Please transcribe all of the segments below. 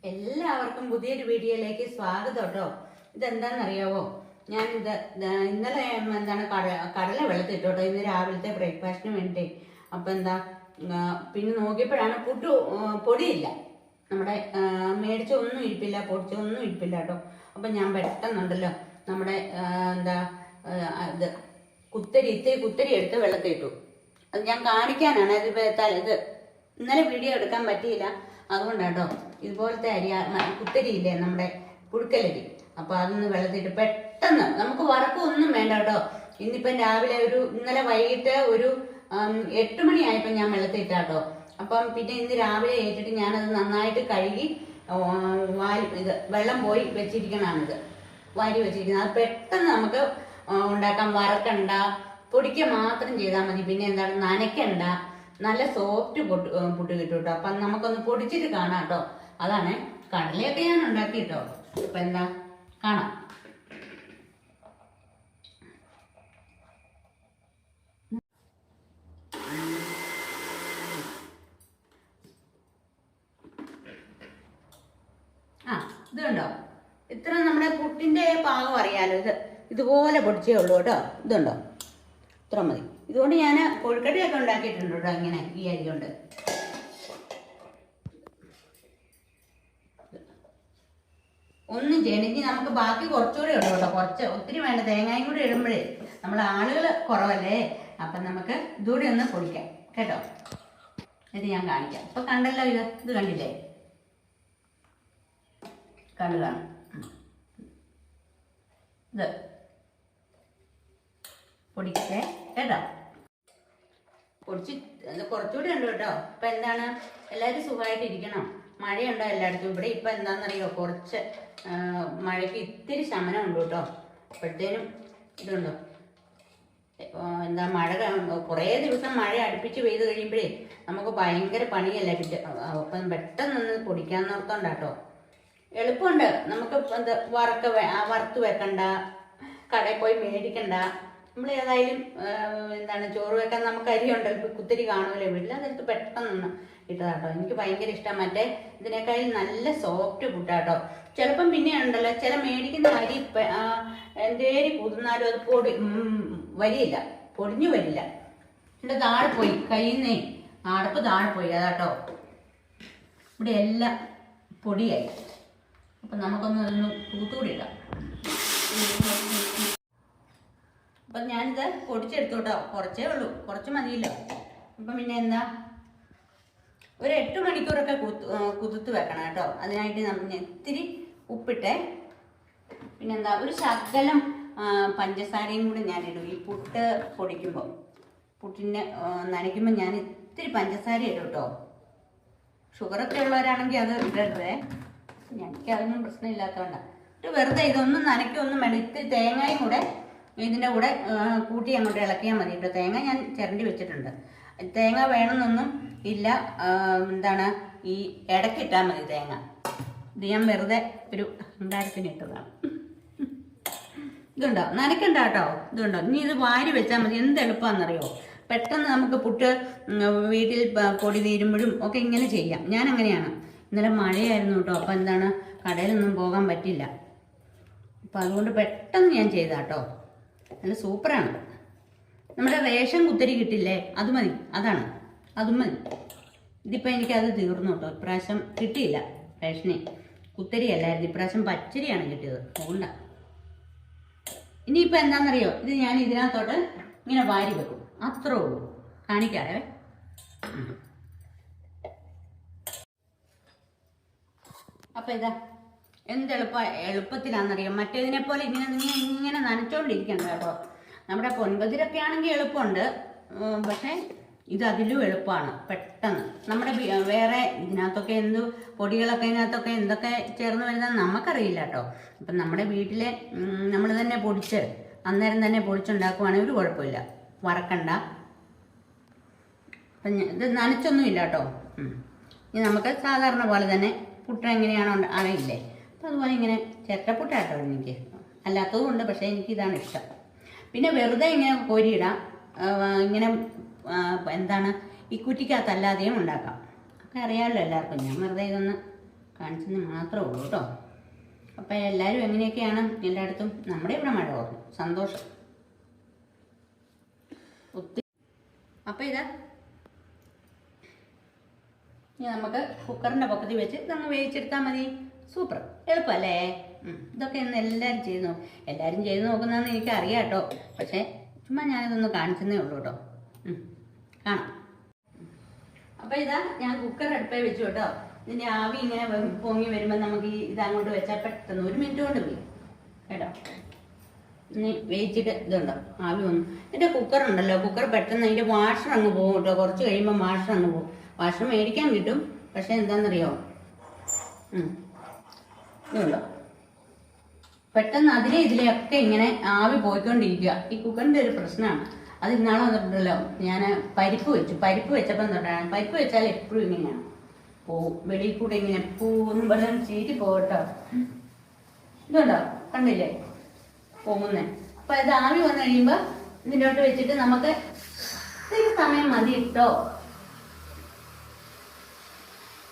എല്ലാവർക്കും പുതിയൊരു വീഡിയോയിലേക്ക് സ്വാഗതം കേട്ടോ. ഇതെന്താണെന്നറിയാവോ? ഞാൻ ഇന്നലെ കടല വെള്ളത്തിട്ടോട്ടോ, ഇന്ന് രാവിലത്തെ ബ്രേക്ക്ഫാസ്റ്റിന് വേണ്ടി. അപ്പം പിന്നെ നോക്കിയപ്പോഴാണ് പൊടിയില്ല, നമ്മുടെ മേടിച്ചൊന്നും ഇരിപ്പില്ല, പൊടിച്ചൊന്നും ഇരിപ്പില്ല കേട്ടോ. അപ്പം ഞാൻ പെട്ടെന്നുണ്ടല്ലോ നമ്മുടെ ഇത് കുത്തരി എടുത്ത് വെള്ളത്തിട്ടു. അത് ഞാൻ കാണിക്കാനാണ്. ഇത് ഇന്നലെ വീഡിയോ എടുക്കാൻ പറ്റിയില്ല, അതുകൊണ്ടാട്ടോ. ഇതുപോലത്തെ കുത്തരിയില്ലേ, നമ്മുടെ പുഴുക്കലരി, അപ്പോൾ അതൊന്ന് വെള്ളത്തിട്ട് പെട്ടെന്ന് നമുക്ക് വറക്കൊന്നും വേണ്ട കേട്ടോ. ഇന്നിപ്പം രാവിലെ ഇന്നലെ വൈകിട്ട് 8 മണിയായപ്പോൾ ഞാൻ വെള്ളത്തിട്ടാട്ടോ. അപ്പം പിന്നെ ഇന്ന് രാവിലെ ഏറ്റിട്ട് ഞാനത് നന്നായിട്ട് കഴുകി വെള്ളം പോയി വെച്ചിരിക്കണാണിത്, വാരി വെച്ചിരിക്കുന്നത്. അത് പെട്ടെന്ന് നമുക്ക് ഉണ്ടാക്കാം. വറക്കണ്ട, പൊടിക്കുക മാത്രം ചെയ്താൽ മതി. പിന്നെ നനയ്ക്കണ്ട, നല്ല സോഫ്റ്റ് പുട്ട് കിട്ടും കേട്ടോ. അപ്പം നമുക്കൊന്ന് പൊടിച്ചിട്ട് കാണാം കേട്ടോ. അതാണ് കടലയൊക്കെ ഞാൻ ഉണ്ടാക്കി കേട്ടോ. അപ്പം കാണാം. ഇത് കണ്ടോ, ഇത്ര നമ്മുടെ പുട്ടിന്റെ പാകം അറിയാലോ. ഇതുപോലെ പൊടിച്ചേ ഉള്ളൂ കേട്ടോ. ഇതുണ്ടോ, ഇത്ര മതി. ഇതുകൊണ്ട് ഞാൻ കൊഴുക്കട്ടയൊക്കെ ഉണ്ടാക്കിയിട്ടുണ്ട് കേട്ടോ, ഇങ്ങനെ ഈ അരി കൊണ്ട്. ഒന്നും ചെയ്യണം. ഇനി നമുക്ക് ബാക്കി കുറച്ചുകൂടെ ഉള്ളൂ കേട്ടോ. ഒത്തിരി വേണ്ട. തേങ്ങയും കൂടി ഇടുമ്പോഴേ നമ്മൾ ആളുകൾ കുറവല്ലേ, അപ്പം നമുക്ക് ഇതുകൂടി ഒന്ന് പൊടിക്കാം കേട്ടോ. ഇത് ഞാൻ കാണിക്കാം. ഇപ്പൊ കണ്ടല്ലോ, ഇത് കണ്ടില്ലേ, കാണും. ഇത് പൊടിക്കട്ടെ കേട്ടോ. പൊടിച്ച് കുറച്ചുകൂടി ഉണ്ട് കേട്ടോ. ഇപ്പൊ എല്ലാവരും സുഖമായിട്ടിരിക്കണം. മഴയുണ്ടോ എല്ലായിടത്തും? ഇവിടെ ഇപ്പൊ എന്താണെന്നറിയോ, കുറച്ച് മഴയ്ക്ക് ഇത്തിരി ശമനം ഉണ്ട് കേട്ടോ. അപ്പോഴത്തേനും ഇതുണ്ടോ, മഴ കുറേ ദിവസം മഴ അടുപ്പിച്ച് പെയ്ത് കഴിയുമ്പോഴേ നമുക്ക് ഭയങ്കര പണിയല്ലേ. അപ്പം പെട്ടെന്നൊന്ന് പൊടിക്കാന്നോർത്തോണ്ടാട്ടോ. എളുപ്പമുണ്ട്. നമുക്ക് വറുത്ത് വെക്കണ്ട, കടയിൽ പോയി മേടിക്കണ്ട. നമ്മൾ ഏതായാലും ചോറ് വെക്കാൻ നമുക്ക് അരിയുണ്ട്, കുത്തിരി കാണുമല്ലോ വീട്ടിൽ. അതെടുത്ത് പെട്ടെന്ന് ഇട്ടതാട്ടോ. എനിക്ക് ഭയങ്കര ഇഷ്ടം. മറ്റേ ഇതിനേക്കാളും നല്ല സോഫ്റ്റ് പുട്ടാട്ടോ. ചിലപ്പം പിന്നെ ഉണ്ടല്ലോ, ചില മേടിക്കുന്ന അരി എന്തേരി കുതിർന്നാലും അത് വരിയില്ല, പൊടിഞ്ഞു വരില്ല. എൻ്റെ താഴെ പോയി, കയ്യിൽ നിന്നേ അടപ്പ് താഴെ പോയി. അതാട്ടോ, ഇവിടെ എല്ലാം പൊടിയായി. അപ്പം നമുക്കൊന്ന് തൂത്തുകൂടി ഇടാം. അപ്പം ഞാനിത് പൊടിച്ചെടുത്തോട്ടോ. കുറച്ചേ ഉള്ളൂ, കുറച്ച് മതിയല്ലോ. അപ്പം പിന്നെ ഒരു 8 മണിക്കൂറൊക്കെ കുതിർത്ത് വെക്കണം കേട്ടോ. അതിനായിട്ട് നമ്മൾ ഇത്തിരി ഉപ്പിട്ടെ, പിന്നെ ഒരു ശകലം പഞ്ചസാരയും കൂടി ഞാനിടും. ഈ പുട്ട് പൊടിക്കുമ്പോൾ, പുട്ടിന് നനയ്ക്കുമ്പോൾ ഞാൻ ഇത്തിരി പഞ്ചസാര ഇടും കേട്ടോ. ഷുഗറൊക്കെ ഉള്ളവരാണെങ്കിൽ അത് ഇടരുതേ. എനിക്ക് അതൊന്നും പ്രശ്നമില്ലാത്തതുകൊണ്ടാണ്. വെറുതെ ഇതൊന്നും നനയ്ക്കൊന്നും വേണ്ട. ഇത്തിരി തേങ്ങയും കൂടെ ഇതിൻ്റെ കൂടെ കൂട്ടി അങ്ങോട്ട് ഇളക്കിയാൽ മതി കേട്ടോ. തേങ്ങ ഞാൻ ചിരണ്ടി വെച്ചിട്ടുണ്ട്. തേങ്ങ വേണമെന്നൊന്നും ഇല്ല. ഈ ഇടയ്ക്കിട്ടാൽ മതി തേങ്ങ. ഇത് ഞാൻ വെറുതെ ഒരു ഉണ്ടാരത്തിന് ഇട്ടതാണ്. ഇതുണ്ടോ, നനയ്ക്കണ്ട കേട്ടോ. ഇതുണ്ടോ, ഇനി ഇത് വാരി വെച്ചാൽ മതി. എന്ത് എളുപ്പമാണെന്നറിയോ? പെട്ടെന്ന് നമുക്ക് പുട്ട് വീട്ടിൽ പൊടി തീരുമ്പോഴും ഒക്കെ ഇങ്ങനെ ചെയ്യാം. ഞാൻ അങ്ങനെയാണ്. ഇന്നലെ മഴയായിരുന്നു കേട്ടോ. അപ്പം കടയിലൊന്നും പോകാൻ പറ്റില്ല. അപ്പം അതുകൊണ്ട് പെട്ടെന്ന് ഞാൻ ചെയ്താട്ടോ. നല്ല സൂപ്പറാണ്. നമ്മുടെ റേഷൻ കുത്തരി കിട്ടില്ലേ, അത് മതി. അതും മതി. ഇതിപ്പോൾ എനിക്കത് തീർന്നു കേട്ടോ. ഇപ്രാവശ്യം കിട്ടിയില്ല റേഷനെ. കുത്തരി അല്ലായിരുന്നു, ഇപ്രാവശ്യം പച്ചരിയാണ് കിട്ടിയത്. അതുകൊണ്ടാണ്. ഇനിയിപ്പോൾ എന്താണെന്നറിയോ, ഇത് ഞാൻ ഇതിനകത്തോട്ട് ഇങ്ങനെ വാരി വെക്കും. അത്രേ ഉള്ളൂ. കാണിക്കാതെ. അപ്പം എളുപ്പത്തിലാണെന്നറിയാം. മറ്റേതിനെ പോലെ ഇങ്ങനെ നനച്ചോണ്ടിരിക്കണ്ട കേട്ടോ. നമ്മുടെ പൊൻപതിരൊക്കെ ആണെങ്കിൽ എളുപ്പമുണ്ട്, പക്ഷേ ഇത് അതിലും എളുപ്പമാണ്. പെട്ടെന്ന് നമ്മുടെ വേറെ ഇതിനകത്തൊക്കെ പൊടികളൊക്കെ ഇതിനകത്തൊക്കെ എന്തൊക്കെ ചേർന്ന് വരുന്നത് നമുക്കറിയില്ല കേട്ടോ. അപ്പം നമ്മുടെ വീട്ടിലെ നമ്മൾ തന്നെ പൊടിച്ച് അന്നേരം തന്നെ പൊടിച്ചുണ്ടാക്കുവാണെങ്കിൽ ഒരു കുഴപ്പമില്ല. വറക്കണ്ട. അപ്പം ഇത് നനച്ചൊന്നുമില്ല കേട്ടോ. ഇനി നമുക്ക് സാധാരണ പോലെ തന്നെ പുട്ട് എങ്ങനെയാണോ അറിയില്ലേ, അപ്പം അതുപോലെ ഇങ്ങനെ ചിരട്ടപ്പുട്ടാട്ടോ എനിക്ക്. അല്ലാത്തതും ഉണ്ട്, പക്ഷേ എനിക്കിതാണ് ഇഷ്ടം. പിന്നെ വെറുതെ ഇങ്ങനെ കോരിയിടാം. ഇങ്ങനെ ഈ കുറ്റിക്കകത്തല്ലാതെയും ഉണ്ടാക്കാം. ഒക്കെ അറിയാമല്ലോ എല്ലാവർക്കും. ഞാൻ വെറുതെ ഇതൊന്ന് കാണിച്ചെന്ന് മാത്രമേ ഉള്ളൂ കേട്ടോ. അപ്പം എല്ലാവരും എങ്ങനെയൊക്കെയാണ് എല്ലായിടത്തും? നമ്മുടെ ഇവിടെ മഴ കുറഞ്ഞു, സന്തോഷം. ഒത്തിരി. അപ്പം ഇതാ ഇനി നമുക്ക് കുക്കറിൻ്റെ പൊക്കത്തിൽ വെച്ച് ഇതങ്ങ് വേവിച്ചെടുത്താൽ മതി. സൂപ്പർ, എളുപ്പമല്ലേ? ഇതൊക്കെ ഒന്ന് എല്ലാവരും ചെയ്ത് നോക്കും. എല്ലാവരും ചെയ്ത് നോക്കുന്നതെന്ന് എനിക്കറിയാം കേട്ടോ. പക്ഷേ ചുമ്മാ ഞാനിതൊന്ന് കാണിച്ചെന്നേ ഉള്ളൂ കേട്ടോ. കാണാം. അപ്പം ഇതാ ഞാൻ കുക്കർ അടുപ്പേ വെച്ചു കേട്ടോ. ഇതിൻ്റെ ആവി ഇങ്ങനെ പൊങ്ങി വരുമ്പോൾ നമുക്ക് ഇതങ്ങോട്ട് വെച്ചാൽ പെട്ടെന്ന് 1 മിനിറ്റ് കൊണ്ട് പോയി കേട്ടോ. ഇനി വേവിച്ചിട്ട് ഇതുണ്ടോ ആവി വന്നു. ഇതിൻ്റെ കുക്കറുണ്ടല്ലോ, കുക്കർ പെട്ടെന്ന് അതിൻ്റെ വാഷർ അങ്ങ് പോകും കേട്ടോ. കുറച്ച് കഴിയുമ്പോൾ വാഷർ അങ്ങ് പോകും. വാഷർ മേടിക്കാൻ കിട്ടും, പക്ഷേ എന്താണെന്നറിയോ, ഇതുണ്ടോ പെട്ടെന്ന് അതിലെ ഇതിലെയൊക്കെ ഇങ്ങനെ ആവി പോയിക്കൊണ്ടിരിക്കുക. ഈ കുക്കറിൻ്റെ ഒരു പ്രശ്നമാണ്. അത് ഇന്നാളെ വന്നിട്ടുണ്ടല്ലോ, ഞാൻ പരിപ്പ് വെച്ചപ്പം തൊട്ടാണ്. പരിപ്പ് വെച്ചാൽ എപ്പോഴും ഇങ്ങനെയാണ് പോവും, വെളിയിൽ കൂടെ ഇങ്ങനെ പൂന്നും വെള്ളം ചീറ്റി പോകട്ടോ. ഇതുണ്ടോ കണ്ടില്ലേ പോകുന്നേ. അപ്പം ഇത് ആവി വന്നു കഴിയുമ്പോൾ ഇതിനോട്ട് വെച്ചിട്ട് നമുക്ക് ഇത്തിരി സമയം മതി ഇട്ടോ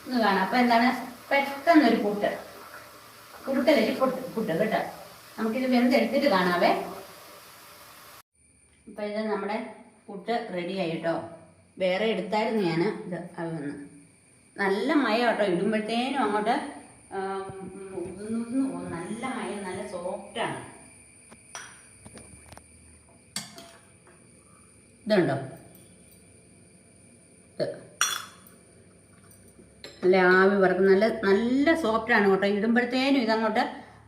ഒന്ന് കാണാം. അപ്പം എന്താണ്, പെട്ടെന്നൊരു കുടുക്കലേക്ക് പുട്ട് കേട്ടോ. നമുക്കിത് വെന്തെടുത്തിട്ട് കാണാവേ. അപ്പം ഇത് നമ്മുടെ പുട്ട് റെഡിയായി കേട്ടോ. വേറെ എടുത്തായിരുന്നു ഞാൻ. ഇത് അത് വന്ന് നല്ല മയം കേട്ടോ. ഇടുമ്പോഴത്തേനും അങ്ങോട്ട് നല്ല മയം, നല്ല സോഫ്റ്റാണ്. ഇതുണ്ടോ, നല്ല ആവി വറക്കും, നല്ല സോഫ്റ്റാണ് കേട്ടോ. ഇടുമ്പോഴത്തേനും ഇതങ്ങോട്ട്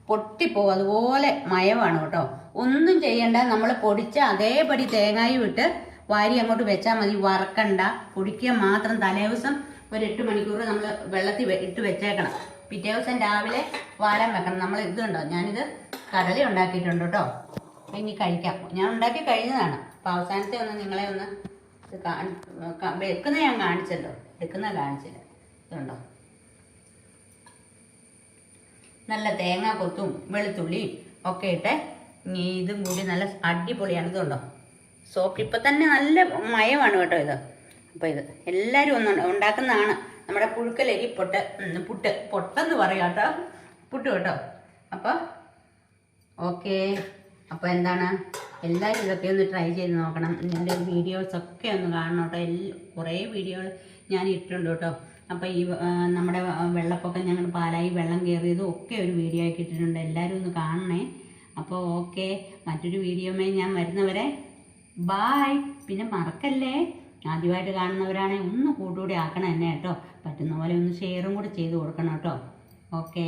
പൊട്ടിപ്പോവും, അതുപോലെ മയമാണ് കേട്ടോ. ഒന്നും ചെയ്യണ്ട, നമ്മൾ പൊടിച്ച അതേപടി തേങ്ങായും ഇട്ട് വാരി അങ്ങോട്ട് വെച്ചാൽ മതി. വറക്കണ്ട, പൊടിക്കുക മാത്രം. തലേദിവസം ഒരു 8 മണിക്കൂർ നമ്മൾ വെള്ളത്തിൽ ഇട്ട് വെച്ചേക്കണം. പിറ്റേ ദിവസം രാവിലെ വാരാൻ വെക്കണം. നമ്മൾ ഇതുണ്ടോ, ഞാനിത് കടല ഉണ്ടാക്കിയിട്ടുണ്ട് കേട്ടോ. അപ്പം ഇനി കഴിക്കാം. ഞാൻ ഉണ്ടാക്കി കഴിഞ്ഞതാണ്. അപ്പം അവസാനത്തെ ഒന്ന് നിങ്ങളെ ഒന്ന് വെക്കുന്ന ഞാൻ കാണിച്ചല്ലോ, എടുക്കുന്ന കാണിച്ചില്ല. ഇതുണ്ടോ നല്ല തേങ്ങ കൊത്തും വെളുത്തുള്ളിയും ഒക്കെ ഇട്ട് ഇനി ഇതും കൂടി നല്ല അടിപൊളിയാണ്. ഇതുണ്ടോ സോഫ്റ്റ്, ഇപ്പം തന്നെ നല്ല മയമാണ് കേട്ടോ ഇത്. അപ്പോൾ ഇത് എല്ലാവരും ഒന്ന് ഉണ്ടാക്കുന്നതാണ്. നമ്മുടെ പുഴുക്കലരി പൊട്ടെന്ന് പറയാം കേട്ടോ, പുട്ട് കേട്ടോ. അപ്പോൾ ഓക്കെ. അപ്പോൾ എന്താണ്, എല്ലാവരും ഇതൊക്കെ ഒന്ന് ട്രൈ ചെയ്ത് നോക്കണം. എൻ്റെ വീഡിയോസൊക്കെ ഒന്ന് കാണണം കേട്ടോ. കുറേ വീഡിയോകൾ ഞാൻ ഇട്ടിട്ടുണ്ട് കേട്ടോ. അപ്പോൾ ഈ നമ്മുടെ വെള്ളപ്പൊക്കം, ഞങ്ങൾ പാലായി വെള്ളം കയറിയതും ഒക്കെ ഒരു വീഡിയോ ആക്കി ഇട്ടിട്ടുണ്ട്. എല്ലാവരും ഒന്ന് കാണണേ. അപ്പോൾ ഓക്കെ, മറ്റൊരു വീഡിയോമേ ഞാൻ വരുന്നവരെ ബായ്. പിന്നെ മറക്കല്ലേ, ആദ്യമായിട്ട് കാണുന്നവരാണെങ്കിൽ ഒന്ന് കൂട്ടുകൂടി ആക്കണം എന്നെ കേട്ടോ. പറ്റുന്ന പോലെ ഒന്ന് ഷെയറും കൂടി ചെയ്ത് കൊടുക്കണം കേട്ടോ. ഓക്കെ.